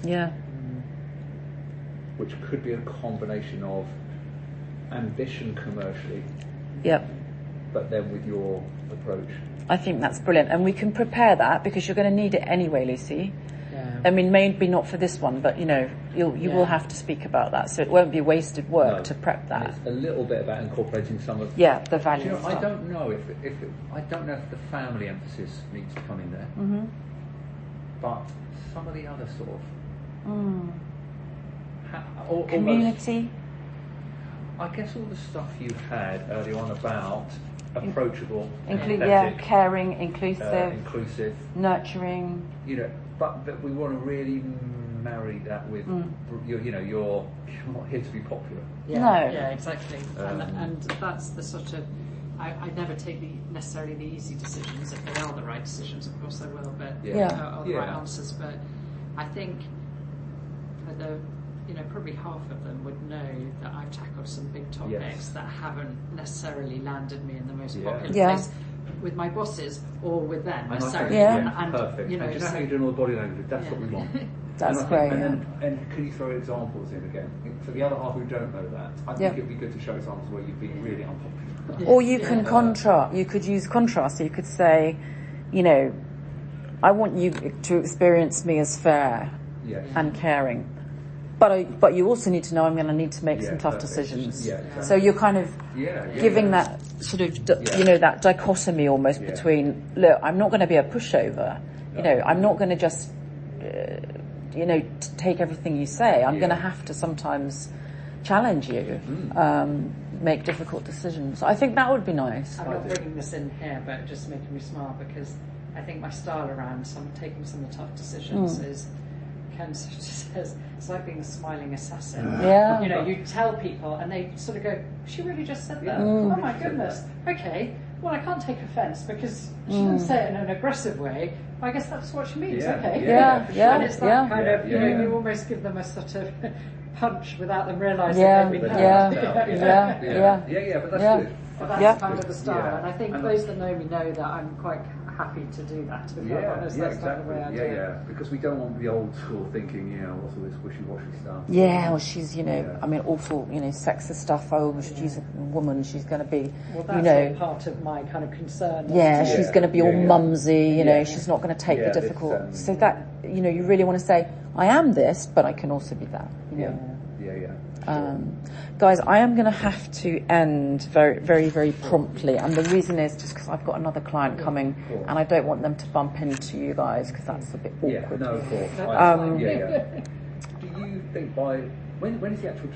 Yeah. Which could be a combination of ambition commercially. Yep. But then with your approach. I think that's brilliant. And we can prepare that because you're going to need it anyway, Lucy. Yeah. I mean, maybe not for this one, but, you know, you will have to speak about that. So it won't be wasted work to prep that. And it's a little bit about incorporating some of... Yeah, the value. You know, I don't know if the family emphasis needs to come in there. Mm-hmm. But some of the other sort of... Community? I guess all the stuff you had earlier on about approachable, caring, inclusive, nurturing. You know, but that we want to really marry that with you're not here to be popular. Yeah, exactly. And that's the sort of I never take necessarily the easy decisions. If they are the right decisions, of course I will, but or the right answers. But I think for the probably half of them would know that I've tackled some big topics that haven't necessarily landed me in the most popular place with my bosses or with them necessarily. And perfect. You know, how you're doing all the body language? That's what we want. That's great. And can you throw examples in again? For the other half who don't know that, I think it'd be good to show examples where you've been really unpopular. Or you can contrast. You could use contrast. So you could say, you know, I want you to experience me as fair and caring. But you also need to know I'm going to need to make some tough decisions. Yeah, exactly. So you're kind of giving that sort of, that dichotomy almost between, look, I'm not going to be a pushover. You know, I'm not going to just, take everything you say. I'm going to have to sometimes challenge you, make difficult decisions. I think that would be nice. I'm not bringing this in here, but just making me smile because I think my style around taking some of the tough decisions is... Ken sort of says it's like being a smiling assassin. Yeah. You know, you tell people and they sort of go, she really just said that. Oh my goodness. Okay. Well, I can't take offence because she didn't say it in an aggressive way. I guess that's what she means. Okay. Yeah. And it's that kind of, you almost give them a sort of punch without them realising they've been hurt. But that's good. But that's kind of the style. And I think those that know me know that I'm quite happy to do that, to be quite honest. That's kind of the way I do it. Because we don't want the old school thinking, what's all this wishy-washy stuff. Yeah, well, she's, I mean, awful, sexist stuff. Oh, she's a woman, she's going to be, well, that's part of my kind of concern. Yeah, she's going to be all mumsy, she's not going to take the difficult. So that, you really want to say, I am this, but I can also be that. Guys, I am going to have to end very, very, very promptly, and the reason is just because I've got another client coming, and I don't want them to bump into you guys because that's a bit awkward. No, of course. Do you think when is the actual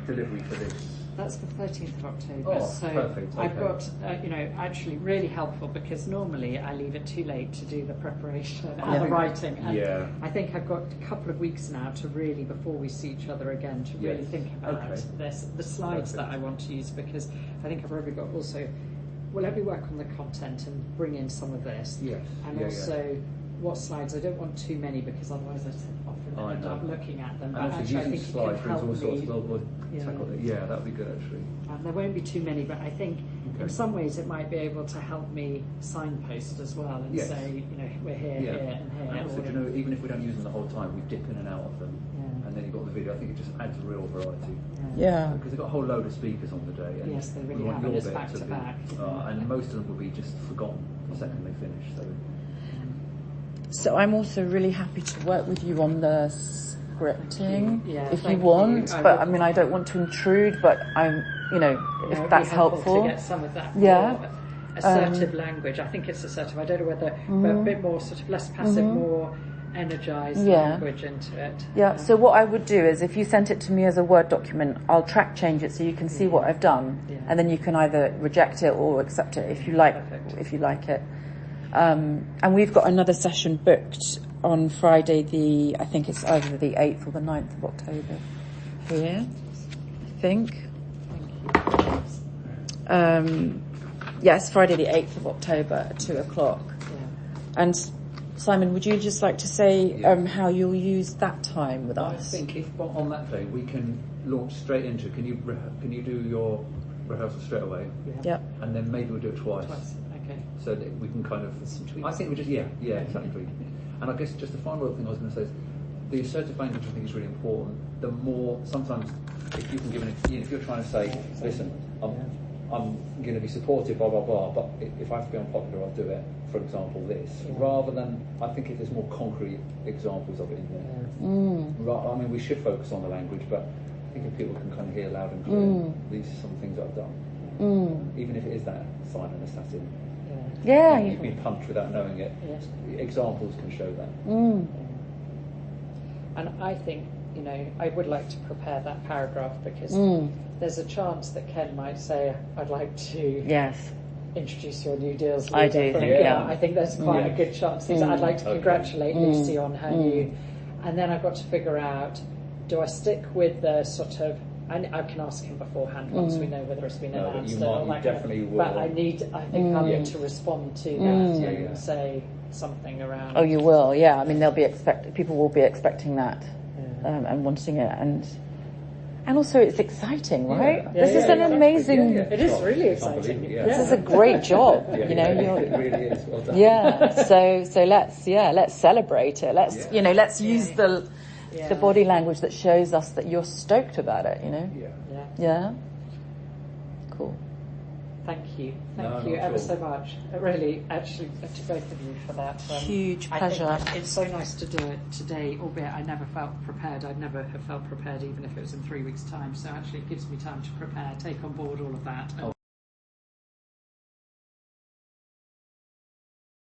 delivery for this? That's the 13th of October. Oh, so perfect. Okay. I've got, actually really helpful because normally I leave it too late to do the preparation and the writing. And I think I've got a couple of weeks now to really, before we see each other again, to really think about the slides that I want to use because I think I've already got also, let me work on the content and bring in some of this. Yes. And also what slides, I don't want too many because otherwise I often end up looking at them. And also using slides brings all sorts of that would be good actually. There won't be too many, but I think in some ways it might be able to help me signpost as well and say, we're here, here and here. And also, even if we don't use them the whole time, we dip in and out of them. And then you've got the video. I think it just adds real variety. Yeah. Because they've got a whole load of speakers on the day. And yes, they really have. And it's back to back. And most of them will be just forgotten the second they finish. So I'm also really happy to work with you on the scripting if you want. But I mean, I don't want to intrude, but I'm, if that's helpful. To get some of that more assertive language. I think it's assertive. I don't know whether, but a bit more sort of less passive, more energised language into it. Yeah, so what I would do is if you sent it to me as a Word document, I'll track change it so you can see what I've done. And then you can either reject it or accept it if you like it. And we've got another session booked on Friday, I think it's either the 8th or the 9th of October here, I think. Yes, Friday the 8th of October at 2:00. And Simon, would you just like to say how you'll use that time with us? I think if on that day we can launch straight into, can you do your rehearsal straight away? Yeah. And then maybe we'll do it twice. Okay. So that we can kind of, I think we just, exactly. And I guess just the final thing I was going to say is, the assertive language I think is really important. The more, sometimes, if you can give if you're trying to say, listen, I'm going to be supportive, blah, blah, blah, but if I have to be unpopular, I'll do it. For example, this. Rather than, I think if there's more concrete examples of it in there. I mean, we should focus on the language, but I think if people can kind of hear loud and clear, these are some things I've done. Even if it is that silent assassin. Yeah. You've been punched without knowing it. Examples can show that. And I think, I would like to prepare that paragraph because there's a chance that Ken might say, I'd like to introduce your new deals leader. I do think, I think there's quite a good chance. I'd like to congratulate Lucy on her new... And then I've got to figure out, do I stick with the sort of... I can ask him beforehand once we know whether it's been announced. You definitely will. But I think I'll need to respond to that and say something around... Oh, you will, I mean, people will be expecting that and wanting it. And also, it's exciting, right? This is an amazing... It is really exciting. This is a great job, It really is. Well done. So let's celebrate it. Let's use the body language that shows us that you're stoked about it, Yeah? Cool. Thank you ever so much. Really, actually, to both of you for that. Huge pleasure. I think it's so nice to do it today, albeit I never felt prepared. I'd never have felt prepared even if it was in 3 weeks' time. So actually it gives me time to prepare, take on board all of that.